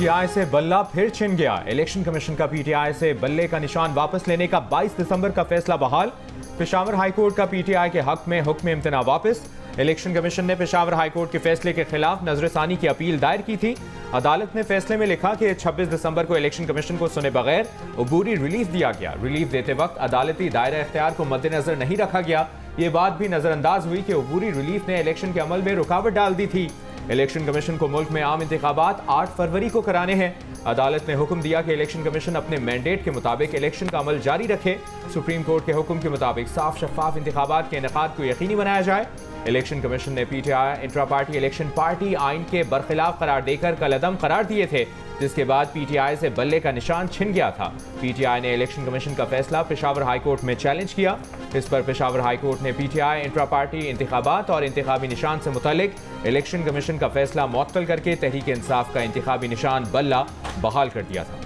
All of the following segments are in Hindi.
पीटीआई से बल्ला फिर छिन गया। इलेक्शन कमीशन का पीटीआई से बल्ले का निशान वापस लेने का 22 दिसंबर का फैसला बहाल। पेशावर हाईकोर्ट का पीटीआई के हक में हुक्म इम्तना वापस। इलेक्शन कमीशन ने पेशावर हाईकोर्ट के फैसले के खिलाफ नजरसानी की अपील दायर की थी। अदालत ने फैसले में लिखा कि 26 दिसंबर को इलेक्शन कमीशन को सुने बगैर अबूरी रिलीफ दिया गया। रिलीफ देते वक्त अदालती दायरा इख्तियार को मद्देनजर नहीं रखा गया। ये बात भी नजरअंदाज हुई कि अबूरी रिलीफ ने इलेक्शन के अमल में रुकावट डाल दी थी। इलेक्शन कमीशन को मुल्क में आम इंतखाबात 8 फरवरी को कराने हैं। अदालत ने हुक्म दिया कि इलेक्शन कमीशन अपने मैंडेट के मुताबिक इलेक्शन का अमल जारी रखे। सुप्रीम कोर्ट के हुक्म के मुताबिक साफ शफाफ इंतखाबात के इनेकाद को यकीनी बनाया जाए। इलेक्शन कमीशन ने PTI intra party election party आइन के बरखिलाफ करार देकर कलअदम करार दिए थे, जिसके बाद पीटीआई से बल्ले का निशान छिन गया था। पीटीआई ने इलेक्शन कमीशन का फैसला पेशावर हाईकोर्ट में चैलेंज किया। इस पर पेशावर हाईकोर्ट ने पीटीआई इंट्रा पार्टी इंतखाबात और इंतखाबी निशान से मुतालिक इलेक्शन कमीशन का फैसला मुअत्तल करके तहरीक इंसाफ का इंतखाबी निशान बल्ला बहाल कर दिया था।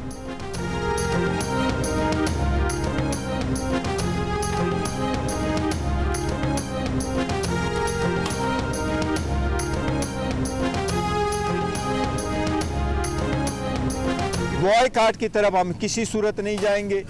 बॉयकॉट की तरफ हम किसी सूरत नहीं जाएंगे।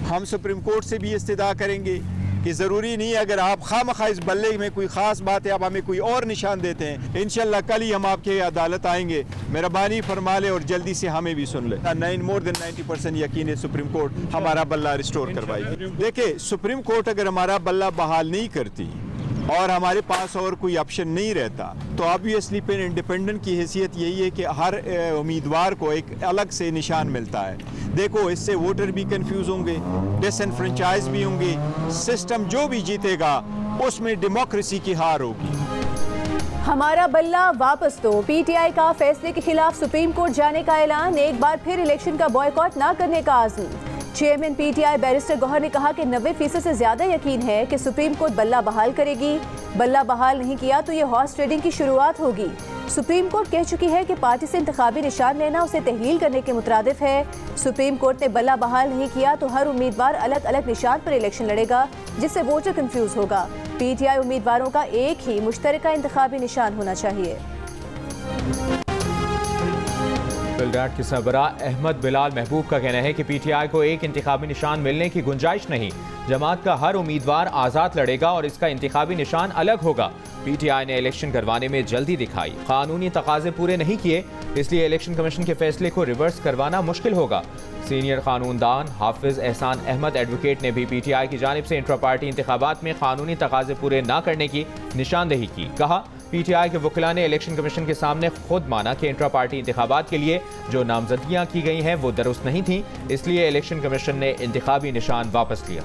हम सुप्रीम कोर्ट से भी इस्तदा करेंगे कि ज़रूरी नहीं है अगर आप खामखा इस बल्ले में कोई ख़ास बात है, आप हमें कोई और निशान देते हैं। इंशाल्लाह कल ही हम आपके अदालत आएंगे, मेहरबानी फरमा ले और जल्दी से हमें भी सुन ले। मोर देन 90% यकीन है सुप्रीम कोर्ट हमारा बल्ला रिस्टोर करवाएगी। देखिए, सुप्रीम कोर्ट अगर हमारा बल्ला बहाल नहीं करती और हमारे पास और कोई ऑप्शन नहीं रहता तो ऑब्वियसली फिर इंडिपेंडेंट की हैसियत यही है कि हर उम्मीदवार को एक अलग से निशान मिलता है। देखो, इससे वोटर भी कंफ्यूज होंगे, डिसएनफ्रेंचाइज भी होंगे। सिस्टम जो भी जीतेगा उसमें डेमोक्रेसी की हार होगी। हमारा बल्ला वापस दो। पीटीआई का फैसले के खिलाफ सुप्रीम कोर्ट जाने का ऐलान। एक बार फिर इलेक्शन का बॉयकॉट ना करने का आज़म। चेयरमैन पीटीआई बैरिस्टर गौहर ने कहा कि 90% से ज्यादा यकीन है कि सुप्रीम कोर्ट बल्ला बहाल करेगी। बल्ला बहाल नहीं किया तो ये हॉर्स ट्रेडिंग की शुरुआत होगी। सुप्रीम कोर्ट कह चुकी है कि पार्टी से इंतखाबी निशान लेना उसे तहलील करने के मुतरादिफ है। सुप्रीम कोर्ट ने बल्ला बहाल नहीं किया तो हर उम्मीदवार अलग अलग निशान पर इलेक्शन लड़ेगा, जिससे वोटर कंफ्यूज होगा। पीटीआई उम्मीदवारों का एक ही मुश्तरका इंतखाबी निशान होना चाहिए। बिलडाट के सरबरा अहमद बिलाल महबूब का कहना है कि पीटीआई को एक इंतखाबी निशान मिलने की गुंजाइश नहीं। जमात का हर उम्मीदवार आज़ाद लड़ेगा और इसका इंतखाबी निशान अलग होगा। पीटीआई ने इलेक्शन करवाने में जल्दी दिखाई, कानूनी तकाजे पूरे नहीं किए, इसलिए इलेक्शन कमीशन के फैसले को रिवर्स करवाना मुश्किल होगा। सीनियर कानूनदान हाफिज एहसान अहमद एडवोकेट ने भी पीटीआई की जानिब से इंट्रा पार्टी इंतखाबात में कानूनी तकाजे पूरे न करने की निशानदेही की। कहा, पीटीआई के वकीला ने इलेक्शन कमीशन के सामने खुद माना कि इंट्रा पार्टी इंतखाबात के लिए जो नामजदगियां की गई हैं वो दुरुस्त नहीं थी, इसलिए इलेक्शन कमीशन ने इंतखाबी निशान वापस लिया।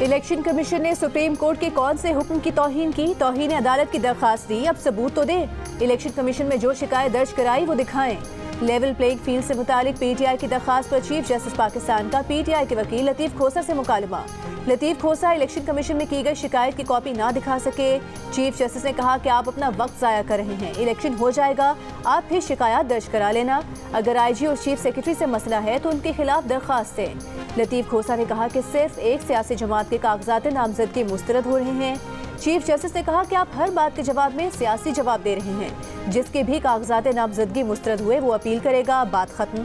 इलेक्शन कमीशन ने सुप्रीम कोर्ट के कौन से हुक्म की तौहीन की? तौहीन अदालत की दरखास्त दी, अब सबूत तो दे। इलेक्शन कमीशन में जो शिकायत दर्ज कराई वो दिखाएं। लेवल प्लेइंग फील्ड से मुतालिक पीटीआई की दरखास्त पर चीफ जस्टिस पाकिस्तान का पीटीआई के वकील लतीफ खोसा से मुकालमा। लतीफ खोसा इलेक्शन कमीशन में की गई शिकायत की कॉपी ना दिखा सके। चीफ जस्टिस ने कहा कि आप अपना वक्त जाया कर रहे हैं, इलेक्शन हो जाएगा, आप फिर शिकायत दर्ज करा लेना। अगर आईजी और चीफ सेक्रेटरी से मसला है तो उनके खिलाफ दरखास्त दें। लतीफ खोसा ने कहा कि सिर्फ एक सियासी जमात के कागजात नामजदगी मुस्तरद हो रहे हैं। चीफ जस्टिस ने कहा कि आप हर बात के जवाब में सियासी जवाब दे रहे हैं। जिसके भी कागजात नामजदगी मुस्तरद हुए वो अपील करेगा, बात खत्म।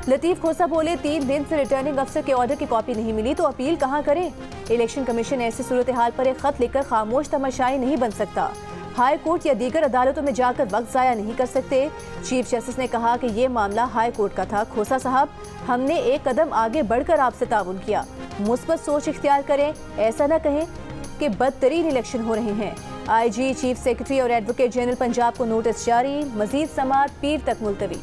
लतीफ खोसा बोले, 3 दिन से रिटर्निंग अफसर के ऑर्डर की कॉपी नहीं मिली तो अपील कहाँ करे? इलेक्शन कमीशन ऐसी सूरत हाल पर एक खत लिखकर खामोश तमाशाई नहीं बन सकता। हाई कोर्ट या दीगर अदालतों में जाकर वक्त ज़ाया नहीं कर सकते। चीफ जस्टिस ने कहा कि ये मामला हाई कोर्ट का था। खोसा साहब, हमने एक कदम आगे बढ़कर आपसे ताउन किया, मुस्बत सोच इख्तियार करें, ऐसा न कहें कि बदतरीन इलेक्शन हो रहे हैं। आईजी, चीफ सेक्रेटरी और एडवोकेट जनरल पंजाब को नोटिस जारी, मजीद समाअत पीर तक मुलतवी।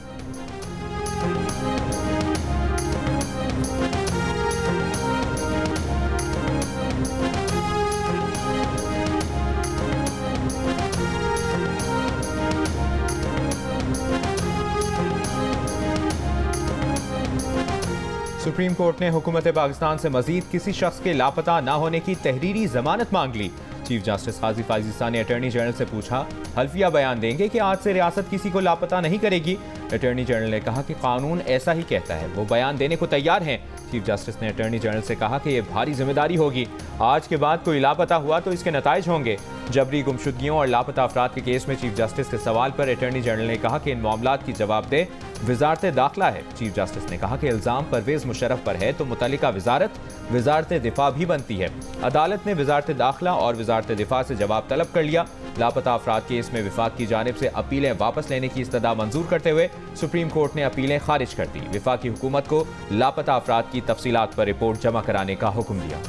सुप्रीम कोर्ट ने हुकूमत पाकिस्तान से मजीद किसी शख्स के लापता न होने की तहरीरी जमानत मांग ली। चीफ जस्टिस काजी फाजिस्तान ने अटॉर्नी जनरल से पूछा, हल्फिया बयान देंगे कि आज से रियासत किसी को लापता नहीं करेगी। अटॉर्नी जनरल ने कहा कि कानून ऐसा ही कहता है, वो बयान देने को तैयार हैं। चीफ जस्टिस ने अटॉर्नी जनरल से कहा कि ये भारी जिम्मेदारी होगी। आज के बाद कोई लापता हुआ तो इसके नताइज होंगे। जबरी गुमशुदगियों और लापता अफराद के केस में चीफ जस्टिस के सवाल पर अटॉर्नी जनरल ने कहा कि इन मामलात की जवाबदेह वजारत दाखिला है। चीफ जस्टिस ने कहा कि इल्ज़ाम परवेज़ मुशर्रफ पर है तो मुतल्लिका वजारत दिफा भी बनती है। अदालत ने वजारत दाखिला और वजारत दिफा से जवाब तलब कर लिया। लापता अफराद केस में विफाक की जानिब से अपीलें वापस लेने की इस्तदा मंजूर करते हुए सुप्रीम कोर्ट ने अपीलें खारिज कर दी। विफाकी हुकूमत को लापता अफराद की तफसीलात पर रिपोर्ट जमा कराने का हुक्म दिया।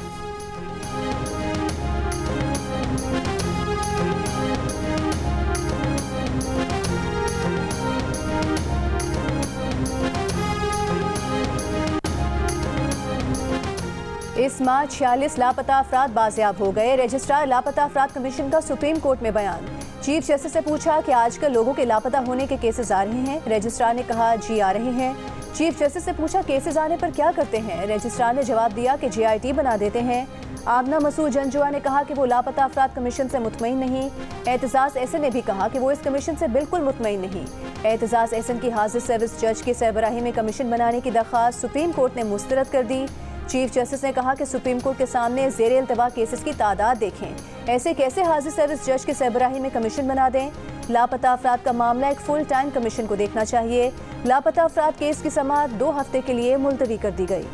इस माह 46 लापता अफराद बाजियाब हो गए। रजिस्ट्रार लापता अफराद कमीशन का सुप्रीम कोर्ट में बयान। चीफ जस्टिस से पूछा कि आजकल लोगों के लापता होने के केसेस आ रहे हैं। रजिस्ट्रार ने कहा जी आ रहे हैं। चीफ जस्टिस से पूछा केसेस आने पर क्या करते हैं। रजिस्ट्रार ने जवाब दिया कि GIT बना देते हैं। आमना मसूद जंजुआ ने कहा कि वो लापता अफराद कमीशन से मुतमईन नहीं। एतजाज एहसन ने भी कहा कि वो इस कमीशन से बिल्कुल मुतमईन नहीं। एतजाज एहसन की हाजिर सर्विस जज की सरबराही में कमीशन बनाने की दरख्वास्त सुप्रीम कोर्ट ने मुस्तरद कर दी। चीफ जस्टिस ने कहा कि सुप्रीम कोर्ट के सामने ज़ेरे इल्तवा केसेस की तादाद देखें। ऐसे कैसे हाजिर सर्विस जज की सरबराही में कमीशन बना दें। लापता अफराद का मामला एक फुल टाइम कमीशन को देखना चाहिए। लापता अफराद केस की समाअत 2 हफ्ते के लिए मुलतवी कर दी गई।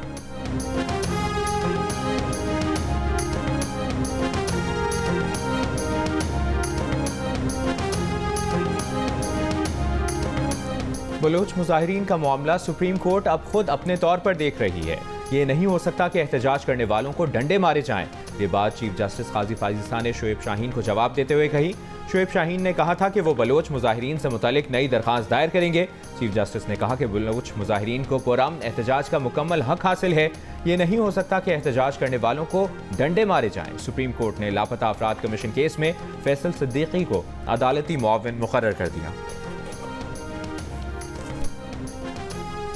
बलोच मुजाहिरीन का मामला सुप्रीम कोर्ट अब खुद अपने तौर पर देख रही है। ये नहीं हो सकता कि एहतजाज करने वालों को डंडे मारे जाएं। ये बात चीफ जस्टिस काजी फाजिसा ने शोएब शाहीन को जवाब देते हुए कही। शोएब शाहीन ने कहा था कि वो बलोच मुजाहिरीन से मुतालिक नई दरख्वास्त दायर करेंगे। चीफ जस्टिस ने कहा कि बलोच मुजाहिरीन को पुरअमन एहतजाज का मुकम्मल हक हासिल है। ये नहीं हो सकता कि एहतजाज करने वालों को डंडे मारे जाएं। सुप्रीम कोर्ट ने लापता अफराद कमीशन केस में फैसल सिद्दीकी को अदालती मुआविन मुकर्रर कर दिया।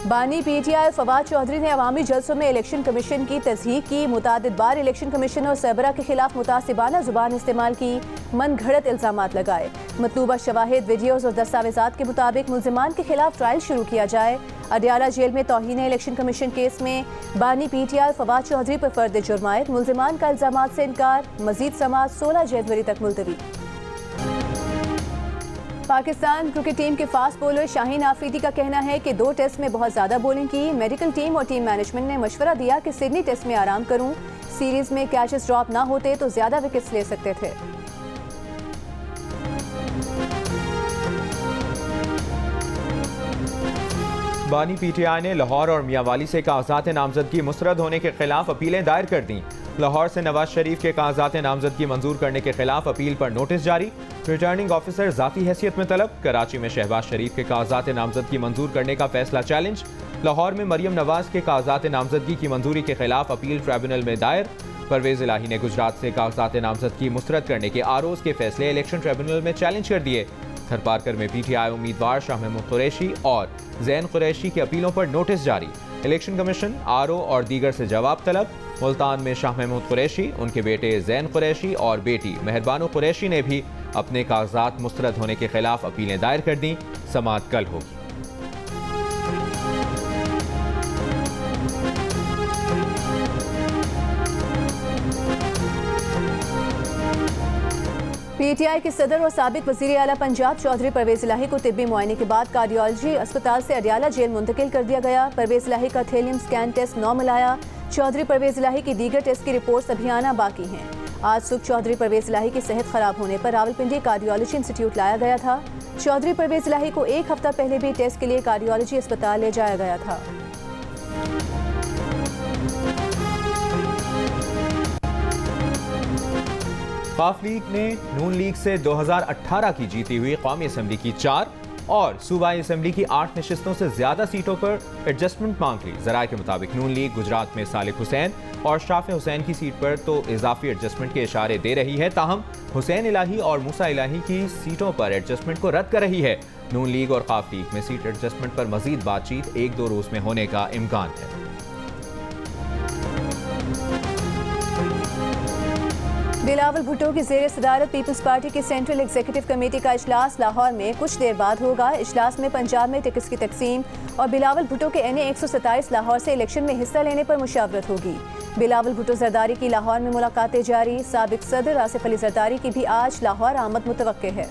बानी PTI फवाद चौधरी ने अवामी जलसों में इलेक्शन कमीशन की तस्दीक की। मुतादिद बार इलेक्शन कमीशन और सरबरा के खिलाफ मुतासिबाना जुबान इस्तेमाल की, मन घड़त इल्जामात लगाए। मतलूबा शवाहिद, वीडियोज और दस्तावेजात के मुताबिक मुल्जिमान के खिलाफ ट्रायल शुरू किया जाए। अडियाला जेल में तौहीन इलेक्शन कमीशन केस में बानी PTI फवाद चौधरी पर फर्द जुर्मायत। मुल्जिमान का इल्जामात से इनकार। मजीद समाअत 16 जनवरी तक मुलतवी। पाकिस्तान क्रिकेट टीम के फास्ट बॉलर शाहीन आफरीदी का कहना है कि 2 टेस्ट में बहुत ज़्यादा बॉलिंग की। मेडिकल टीम और टीम मैनेजमेंट ने मशवरा दिया कि सिडनी टेस्ट में आराम करूं। सीरीज में कैचेस ड्रॉप ना होते तो ज़्यादा विकेट्स ले सकते थे। बानी PTI ने लाहौर और मियांवाली से कागजात नामजदगी मुस्तरद होने के खिलाफ अपीलें दायर कर दी। लाहौर से नवाज शरीफ के कागजात नामजदगी मंजूर करने के खिलाफ अपील पर नोटिस जारी। रिटर्निंग ऑफिसर जाती हैसियत में तलब। कराची में शहबाज शरीफ के कागजात नामजदगी मंजूर करने का फैसला चैलेंज। लाहौर में मरियम नवाज के कागजात नामजदगी की मंजूरी के खिलाफ अपील ट्रिब्यूनल में दायर। परवेज इलाही ने गुजरात से कागजात नामजदगी मुस्तरद करने के आरोज के फैसले इलेक्शन ट्रिब्यूनल में चैलेंज कर दिए। थरपारकर में PTI उम्मीदवार शाह महमूद कुरैशी और जैन कुरैशी की अपीलों पर नोटिस जारी। इलेक्शन कमीशन, RO और दीगर से जवाब तलब। मुल्तान में शाह महमूद कुरैशी, उनके बेटे जैन कुरैशी और बेटी मेहरबानो कुरैशी ने भी अपने कागजात मुस्तरद होने के खिलाफ अपीलें दायर कर दी। समाअत कल होगी। PTI के सदर और साबिक वज़ीर आला पंजाब चौधरी परवेज इलाही को तिब्बी मुआयने के बाद कार्डियोलॉजी अस्पताल से अडियाला जेल मुंतकिल कर दिया गया। परवेज इलाही का थेलियम स्कैन टेस्ट नॉर्मल आया। चौधरी परवेज इलाही की दीगर टेस्ट की रिपोर्ट्स अभी आना बाकी हैं। आज सुबह चौधरी परवेज इलाही की सेहत खराब होने पर रावलपिंडी कार्डियोलॉजी इंस्टीट्यूट लाया गया था। चौधरी परवेज इलाही को 1 हफ्ता पहले भी टेस्ट के लिए कार्डियोलॉजी अस्पताल ले जाया गया था। काफ लीग ने नून लीग से 2018 की जीती हुई कौमी असम्बली की 4 और सूबाई असम्बली की 8 नशिस्तों से ज्यादा सीटों पर एडजस्टमेंट मांग ली। जराये के मुताबिक नून लीग गुजरात में सालिक हुसैन और शाफे हुसैन की सीट पर तो इजाफी एडजस्टमेंट के इशारे दे रही है, ताहम हुसैन इलाही और मूसा इलाही की सीटों पर एडजस्टमेंट को रद्द कर रही है। नून लीग और काफ लीग में सीट एडजस्टमेंट पर मजीद बातचीत 1-2 रोज में होने का इम्कान है। बिलावल भुट्टो की ज़ेर सदारत पीपल्स पार्टी की सेंट्रल एग्जीक्यूटिव कमेटी का इजलास लाहौर में कुछ देर बाद होगा। इजलास में पंजाब में टिकट्स की तकसीम और बिलावल भुट्टो के NA 127 लाहौर से इलेक्शन में हिस्सा लेने पर मुशावरत होगी। बिलावल भुट्टो जरदारी की लाहौर में मुलाकातें जारी। साबिक सदर आसिफ अली जरदारी की भी आज लाहौर आमद मुतवक्के है।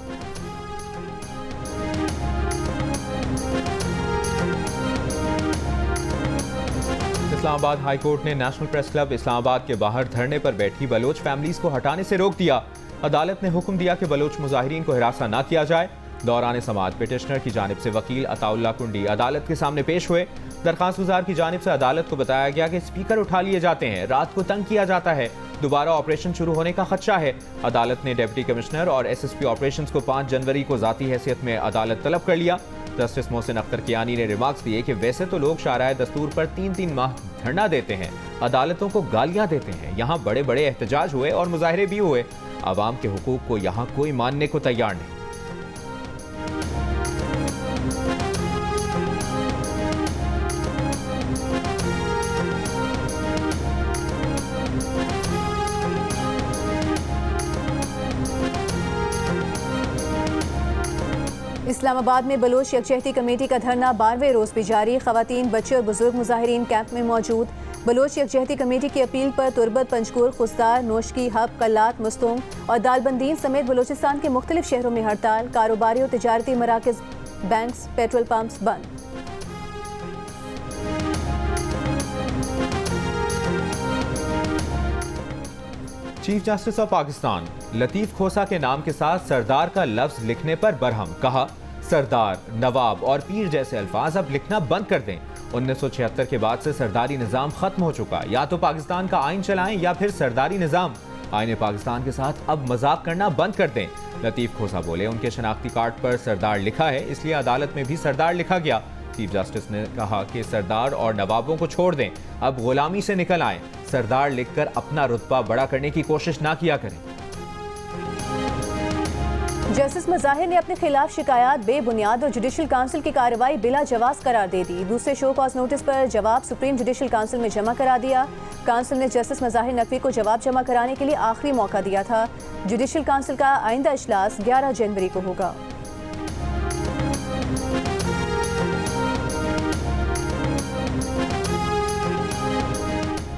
इस्लामाबाद हाई कोर्ट ने नेशनल प्रेस क्लब इस्लामाबाद के बाहर धरने पर बैठी बलोच फैमिलीज को हटाने से रोक दिया। अदालत ने हुक्म दिया कि बलोच मुजाहिरीन को हिरासा न किया जाए। दौरान समाअत पिटिशनर की जानिब से वकील अताउल्ला कुंडी अदालत के सामने पेश हुए। दरखास्त गुजार की जानिब से अदालत को बताया गया कि स्पीकर उठा लिए जाते हैं, रात को तंग किया जाता है, दोबारा ऑपरेशन शुरू होने का खदशा है। अदालत ने डिप्टी कमिश्नर और SSP ऑपरेशंस को 5 जनवरी को जाती हैसियत में अदालत तलब कर लिया। जस्टिस मोहसिन अख्तर कियानी ने रिमार्क्स दिए कि वैसे तो लोग शाराए दस्तूर पर 3-3 माह धरना देते हैं, अदालतों को गालियां देते हैं। यहाँ बड़े बड़े एहतजाज हुए और मुजाहरे भी हुए। आवाम के हुकूक को यहाँ कोई मानने को तैयार नहीं। इस्लामाबाद में बलोच यकजहती कमेटी का धरना 12वें रोज भी जारी। खवातीन, बच्चे और बुजुर्ग मुजाहिरीन कैंप में मौजूद। बलोच यकजहती कमेटी की अपील पर तुरबत, पंजकुर, खुस्तार, नोशकी, हब, कल्लात, मुस्तोंग और दालबंदीन समेत बलोचिस्तान के मुख्तलिफ शहरों में हड़ताल। कारोबारी और तिजारती मराकज, बैंक्स, पेट्रोल पंप्स बंद। Chief justice of Pakistan Latif Khosa के नाम के साथ सरदार का लफ्ज लिखने पर बरहम। कहा, सरदार, नवाब और पीर जैसे अल्फाज अब लिखना बंद कर दें। 1976 के बाद से सरदारी निज़ाम खत्म हो चुका। या तो पाकिस्तान का आइन चलाएं या फिर सरदारी निज़ाम। आइन पाकिस्तान के साथ अब मजाक करना बंद कर दें। लतीफ खोसा बोले, उनके शनाख्ती कार्ड पर सरदार लिखा है, इसलिए अदालत में भी सरदार लिखा गया। चीफ जस्टिस ने कहा कि सरदार और नवाबों को छोड़ दें, अब गुलामी से निकल आएं। सरदार लिखकर अपना रुतबा बड़ा करने की कोशिश ना किया करें। जस्टिस मज़ाहिर ने अपने खिलाफ शिकायत बेबुनियाद और जुडिशल काउंसिल की कार्रवाई बिला जवाज करार दे दी। दूसरे शो कॉज नोटिस पर जवाब सुप्रीम जुडिशल काउंसिल में जमा करा दिया। काउंसिल ने जस्टिस मज़ाहिर नकवी को जवाब जमा कराने के लिए आखिरी मौका दिया था। जुडिशल काउंसिल का आइंदा इजलास 11 जनवरी को होगा।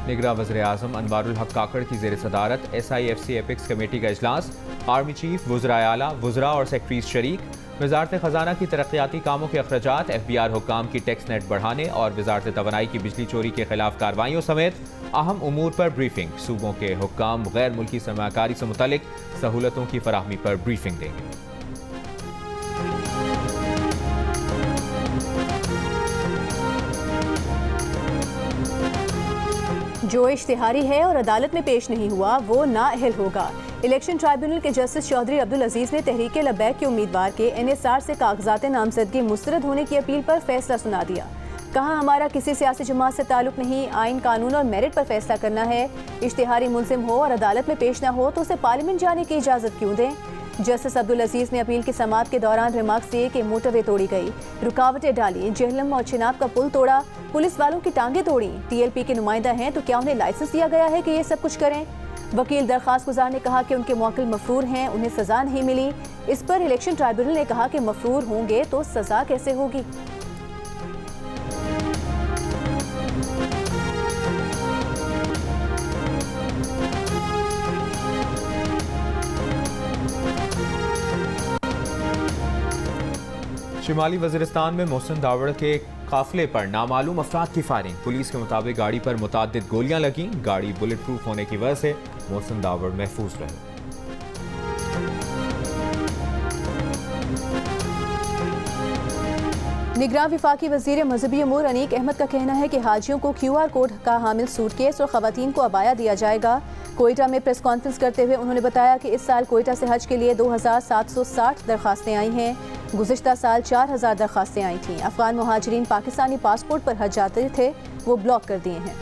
निगरां वज़ीर आज़म अनवारुल हक काकड़ की ज़ेर सदारत SIFC एपिक्स कमेटी का इजलास। आर्मी चीफ, वज़राए आला, वज़रा और सेक्रेटरीज शरीक। वज़ारत ख़जाना की तरक्याती कामों के अखराजात, FBR हुक्काम की टैक्स नेट बढ़ाने और वज़ारत तवानाई की बिजली चोरी के खिलाफ कार्रवाइयों समेत अहम उमूर पर ब्रीफिंग। सूबों के हुक्काम गैर मुल्की सरमाकारी से मुतल्लिक सहूलतों की फराहमी पर ब्रीफिंग देंगे। जो इश्तिहारी है और अदालत में पेश नहीं हुआ वो नाअहल होगा। इलेक्शन ट्राइब्यूनल के जस्टिस चौधरी अब्दुल अजीज ने तहरीक लब्बैक के उम्मीदवार के NSR से कागजात नामजदगी मुस्तरद होने की अपील पर फैसला सुना दिया। कहा, हमारा किसी सियासी जमात से ताल्लुक नहीं, आइन, कानून और मेरिट पर फैसला करना है। इश्तिहारी मुलजिम हो और अदालत में पेश न हो तो उसे पार्लियामेंट जाने की इजाज़त क्यों दें। जस्टिस अब्दुल अजीज ने अपील की समाअत के दौरान रिमार्क्स दिए कि मोटरवे तोड़ी गई, रुकावटें डाली, जेहलम और चिनाब का पुल तोड़ा, पुलिस वालों की टांगें तोड़ी। TLP के नुमाइंदा हैं तो क्या उन्हें लाइसेंस दिया गया है कि ये सब कुछ करें। वकील दरखास्त गुजार ने कहा कि उनके मौकिल मफरूर हैं, उन्हें सजा नहीं मिली। इस पर इलेक्शन ट्राइब्यूनल ने कहा कि मफरूर होंगे तो सजा कैसे होगी। शिमाली वज़ीरिस्तान में मोहसिन दावड़ के काफिले पर नामालूम अफराद की फायरिंग। पुलिस के मुताबिक गाड़ी पर मुताद्दिद गोलियां लगीं। गाड़ी बुलेट प्रूफ होने की वजह से मोहसिन दावड़ महफूज रहे। निगरान विफाकी वजीर मजहबी अमूर अनीक अहमद का कहना है कि हाजियों को QR कोड का हामिल सूटकेस और खवातीन को अबाया दिया जाएगा। कोयटा में प्रेस कॉन्फ्रेंस करते हुए उन्होंने बताया कि इस साल कोयटा से हज के लिए 2760 दरखास्तें आई हैं। गुज़िश्ता साल 4000 दरखास्तें आई थीं। अफगान मुहाजिरीन पाकिस्तानी पासपोर्ट पर हज जाते थे, वो ब्लॉक कर दिए हैं।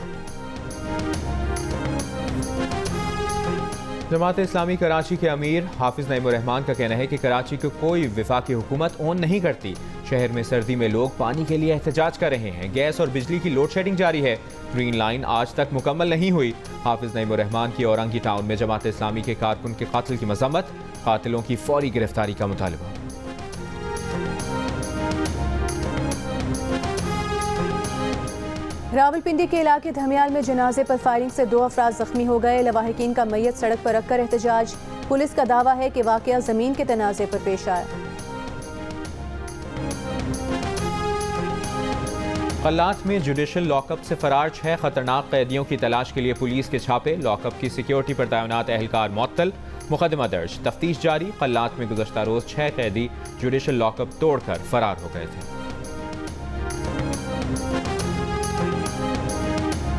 जमात इस्लामी कराची के अमीर हाफिज नईमुर रहमान का कहना है कि कराची को कोई विफाकी हुकूमत ओन नहीं करती। शहर में सर्दी में लोग पानी के लिए एहतजाज कर रहे हैं। गैस और बिजली की लोड शेडिंग जारी है। ग्रीन लाइन आज तक मुकम्मल नहीं हुई। हाफिज नईमुर रहमान की औरंगी टाउन में जमात इस्लामी के कारकुन के कातिल की मजम्मत, कातिलों की फौरी गिरफ्तारी का मुतालबा। रावलपिंडी के इलाके धमियाल में जनाजे पर फायरिंग से 2 अफराद जख्मी हो गए। लवाहिकीन का मैयत सड़क पर रखकर एहतजाज। पुलिस का दावा है कि वाकया जमीन के तनाजे पर पेश आया। कल्लात में जुडिशल लॉकअप से फरार 6 खतरनाक कैदियों की तलाश के लिए पुलिस के छापे। लॉकअप की सिक्योरिटी पर तैनात एहलकार मुअत्तल, मुकदमा दर्ज, तफ्तीश जारी। कल्लात में गुज़श्ता रोज 6 कैदी जुडिशल लॉकअप तोड़कर फरार हो गए थे।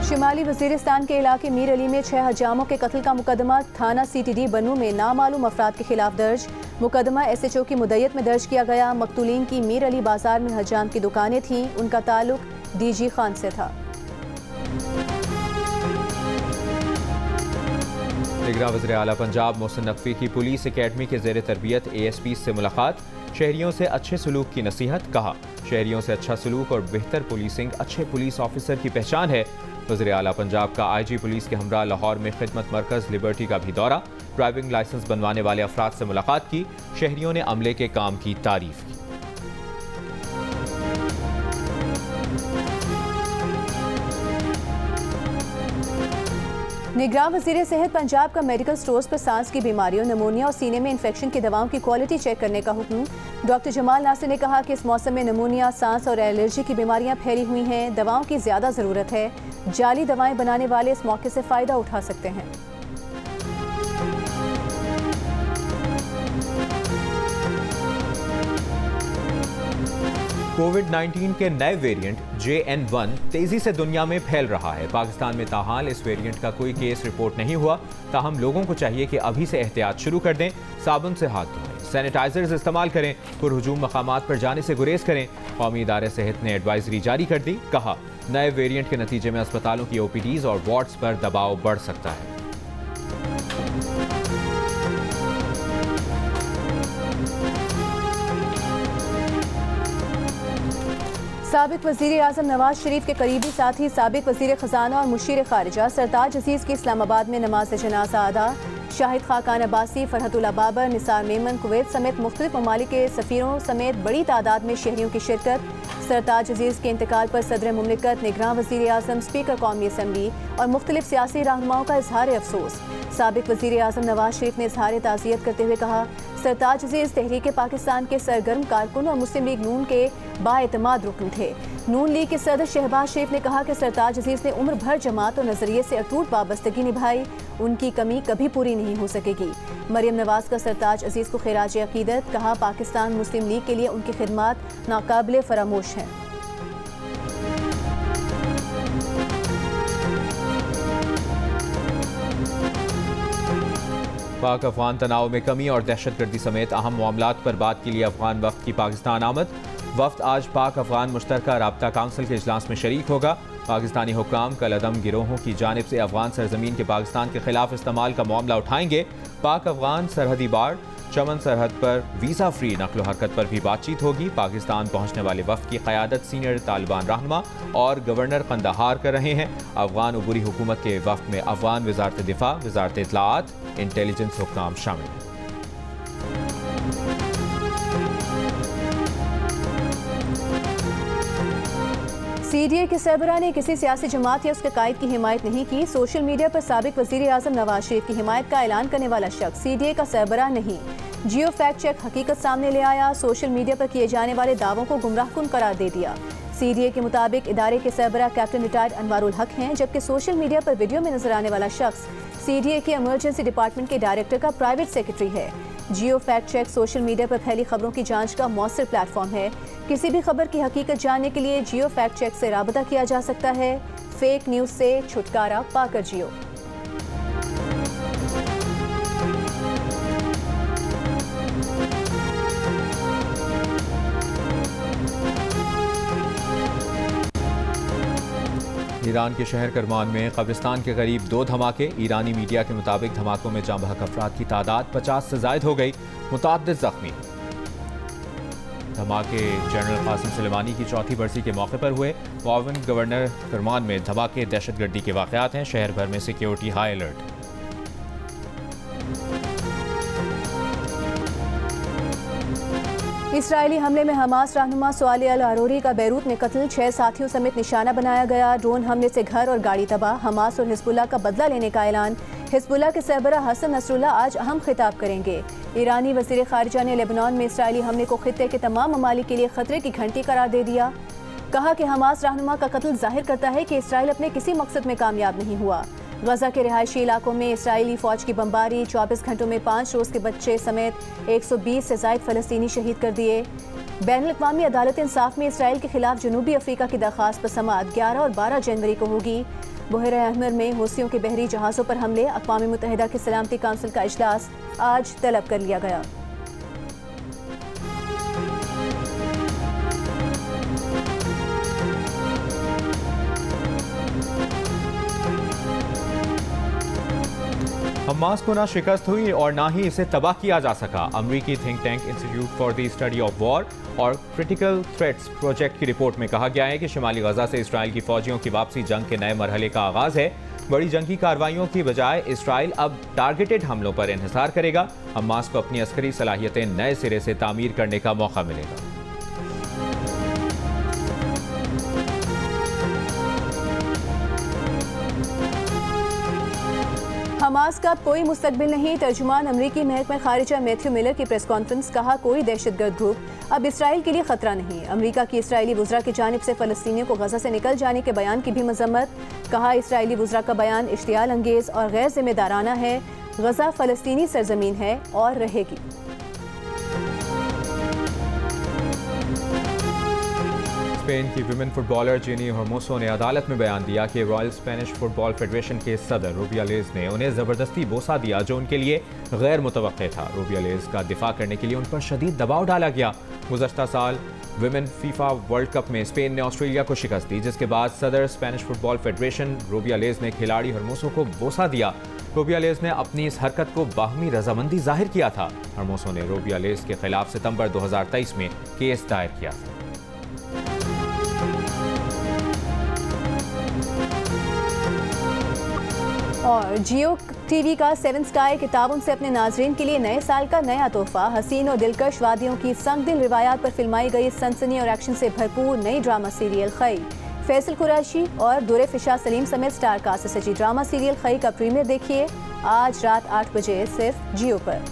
शिमाली वजीरिस्तान के इलाके मीर अली में 6 हजामों के कत्ल का मुकदमा थाना CTD बनू में नामालूम अफराद के खिलाफ दर्ज। मुकदमा SHO की मुद्दत में दर्ज किया गया। मकतूलीन की मीर अली बाजार में हजाम की दुकानें थीं। उनका ताल्लुक DG खान से था। निगरान वज़ीर आला पंजाब मोहसिन नकवी की पुलिस एकेडमी के ज़ेर तरबियत ASP से मुलाकात। शहरियों से अच्छे सलूक की नसीहत। कहा, शहरियों से अच्छा सलूक और बेहतर पुलिसिंग अच्छे पुलिस ऑफिसर की पहचान है। वज़ीर आला पंजाब का IG पुलिस के हमरा लाहौर में खिदमत मरकज़ लिबर्टी का भी दौरा। ड्राइविंग लाइसेंस बनवाने वाले अफराद से मुलाकात की। शहरियों ने अमले के काम की तारीफ की। निगरान वज़ीर सेहत पंजाब का मेडिकल स्टोर्स पर सांस की बीमारियों, नमूनिया और सीने में इन्फेक्शन की दवाओं की क्वालिटी चेक करने का हुक्म। डॉक्टर जमाल नासिर ने कहा कि इस मौसम में नमूनिया, सांस और एलर्जी की बीमारियां फैली हुई हैं। दवाओं की ज़्यादा ज़रूरत है। जाली दवाएं बनाने वाले इस मौके से फ़ायदा उठा सकते हैं। कोविड-19 के नए वेरिएंट JN1 तेजी से दुनिया में फैल रहा है। पाकिस्तान में ताहाल इस वेरिएंट का कोई केस रिपोर्ट नहीं हुआ। ताहम लोगों को चाहिए कि अभी से एहतियात शुरू कर दें। साबुन से हाथ धोएं, सैनिटाइजर्स इस्तेमाल करें, पुरहुजूम मकामात पर जाने से गुरेज करें। कौमी इदारे सेहत ने एडवाइजरी जारी कर दी। कहा, नए वेरिएंट के नतीजे में अस्पतालों की OPDs और वार्ड्स पर दबाव बढ़ सकता है। साबिक वज़ीर आज़म नवाज शरीफ के करीबी साथी साबिक वज़ीर ख़जाना और मुशीर ख़ारिजा सरताज अजीज़ की इस्लामाबाद में नमाज जनाजा अदा। शाहिद खाकान अब्बासी, फरहतुल्लाह बाबर, निसार मेमन, कुवैत समेत मुख्तलिफ ममालिक के सफ़ीरों समेत बड़ी तादाद में शहरियों की शिरकत। सरताज अजीज़ के इंतकाल पर सदर मुमलिकत, निगरान वज़ीर आज़म, स्पीकर कौमी असम्बली और मुख्तलिफ सियासी रहनुमाओं का इजहार अफसोस। साबिक वज़ीर आज़म नवाज शरीफ ने इजहार ताज़ियत करते हुए कहा, सरताज अजीज़ तहरीक पाकिस्तान के सरगर्म कारकुन और मुस्लिम लीग नून के बाएतमाद रुकन थे। नून लीग के सदर शहबाज शरीफ ने कहा कि सरताज अजीज़ ने उम्र भर जमात और नजरिए से अटूट वाबस्तगी निभाई। उनकी कमी कभी पूरी नहीं हो सकेगी। मरियम नवाज का सरताज अजीज़ को खिराज अकीदत। कहा, पाकिस्तान मुस्लिम लीग के लिए उनकी खिदमात नाकाबिले फरामोश हैं। पाक अफगान तनाव में कमी और दहशतगर्दी समेत अहम मामलात पर बात के लिए अफगान वफ्द की पाकिस्तान आमद। वफ्द आज पाक अफगान मुश्तरका राब्ता काउंसिल के इजलास में शरीक होगा। पाकिस्तानी हुक्काम कल अदम गिरोहों की जानिब से अफगान सरजमीन के पाकिस्तान के खिलाफ इस्तेमाल का मामला उठाएंगे। पाक अफगान सरहदी बाड़ चमन सरहद पर वीज़ा फ्री नकलो हरकत पर भी बातचीत होगी। पाकिस्तान पहुंचने वाले वफ्द की क़यादत सीनियर तालिबान रहनुमा और गवर्नर कंदाहार कर रहे हैं। अफगान अबूरी हुकूमत के वफ्द में अफगान वज़ारत दिफा, वज़ारत इत्तलाआत, इंटेलिजेंस हुक्काम शामिल हैं। CDA के सरबराह ने किसी सियासी जमात या उसके कायद की हिमायत नहीं की। सोशल मीडिया पर साबिक वज़ीर आज़म नवाज शरीफ की हिमायत का ऐलान करने वाला शख्स CDA का सरबराह नहीं। जियो फैक्ट चेक हकीकत सामने ले आया। सोशल मीडिया पर किए जाने वाले दावों को गुमराहकुन करार दे दिया। CDA के मुताबिक इदारे के सरबराह कैप्टन रिटायर्ड अनवारुल हक हैं, जबकि सोशल मीडिया पर वीडियो में नजर आने वाला शख्स CDA के इमरजेंसी डिपार्टमेंट के डायरेक्टर का प्राइवेट सेक्रेटरी है। जियो फैक्ट चेक सोशल मीडिया पर फैली खबरों की जांच का मौसर प्लेटफॉर्म है। किसी भी खबर की हकीकत जानने के लिए जियो फैक्ट चेक से राबता किया जा सकता है। फेक न्यूज़ से छुटकारा पाकर जियो। ईरान के शहर करमान में कब्रिस्तान के करीब 2 धमाके। ईरानी मीडिया के मुताबिक धमाकों में जाँ बहक अफराद की तादाद 50 से ज़ायद हो गई, मुतअद्दिद ज़ख्मी। धमाके जनरल कासिम सुलेमानी की चौथी बरसी के मौके पर हुए। मुआविन गवर्नर करमान में धमाके दहशतगर्दी के वाक़यात हैं। शहर भर में सिक्योरिटी हाई अलर्ट। इसराइली हमले में हमास रहनुमा सोआले अल अरोरी का बैरूत में कत्ल, 6 साथियों समेत निशाना बनाया गया। ड्रोन हमले से घर और गाड़ी तबाह। हमास और हिजबुल्लाह का बदला लेने का ऐलान। हिजबुल्लाह के सरबरा हसन नसरुल्लाह आज अहम खिताब करेंगे। ईरानी वज़ीर ख़ारिजा ने लेबनान में इसराइली हमले को खित्ते के तमाम ममालिक के लिए खतरे की घंटी करार दे दिया। कहा कि हमास रहनुमा का कत्ल जाहिर करता है कि इसराइल अपने किसी मकसद में कामयाब नहीं हुआ। गजा के रिहायशी इलाकों में इसराइली फौज की बमबारी, 24 घंटों में 5 रोज़ के बच्चे समेत 120 से ज़ायद फ़लस्तीनी शहीद कर दिए। बैनुल-अक़वामी अदालत इंसाफ में इसराइल के खिलाफ जनूबी अफ्रीका की दरख्वास्त पर समाअत 11 और 12 जनवरी को होगी। बहर अहमर में हूसियों के बहरी जहाज़ों पर हमले, अक़वाम मुत्तहिदा की सलामती काउंसिल का इजलास आज तलब कर लिया गया। हमास को ना शिकस्त हुई और ना ही इसे तबाह किया जा सका। अमरीकी think tank institute for the study of war और क्रिटिकल थ्रेट्स प्रोजेक्ट की रिपोर्ट में कहा गया है कि शिमाली गजा से इसराइल की फौजियों की वापसी जंग के नए मरहले का आगाज है। बड़ी जंगी कार्रवाइयों की बजाय इसराइल अब टारगेटेड हमलों पर इन्हिसार करेगा। हमास को अपनी अस्करी सलाहियतें नए सिरे से तामीर करने का मौका मिलेगा। हमास का कोई मुस्तकबिल नहीं। तर्जुमान अमरीकी महकमा खारिजा मैथ्यू मिलर की प्रेस कॉन्फ्रेंस। कहा कोई दहशतगर्द ग्रुप अब इसराइल के लिए खतरा नहीं। अमरीका की इसराइली वुज़रा की जानिब से फ़लस्तीनियों को गजा से निकल जाने के बयान की भी मजम्मत। कहा इसराइली वुज़रा का बयान इश्तियाल अंगेज़ और गैर जिम्मेदाराना है। गजा फ़लस्तीनी सरजमीन है और रहेगी। स्पेन की विमेन फुटबॉलर जेनी हर्मोसो ने अदालत में बयान दिया कि रॉयल स्पेनिश फुटबॉल फेडरेशन के सदर रूबियालेज ने उन्हें ज़बरदस्ती बोसा दिया जो उनके लिए गैर मुतवक्के था। रूबियालेज का दिफा करने के लिए उन पर शदीद दबाव डाला गया। गुज़श्ता साल विमेन फीफा वर्ल्ड कप में स्पेन ने ऑस्ट्रेलिया को शिकस्त दी, जिसके बाद सदर स्पेनिश फुटबॉल फेडरेशन रूबियालेज ने खिलाड़ी हर्मोसो को बोसा दिया। रूबियालेज ने अपनी इस हरकत को बाहमी रजामंदी जाहिर किया था। हर्मोसो ने रूबियालेज के खिलाफ सितंबर 2023 में केस दायर किया था। और जियो टीवी का 7 स्काई किताबों से अपने नाजरीन के लिए नए साल का नया तोहफा। हसीन और दिलकश वादियों की संगदिल रिवायात पर फिल्माई गई सनसनी और एक्शन से भरपूर नई ड्रामा सीरियल खई। फैसल कुरैशी और दुरे फिशा सलीम समेत स्टार कास्ट से सजी ड्रामा सीरियल खई का प्रीमियर देखिए आज रात 8 बजे सिर्फ जियो पर।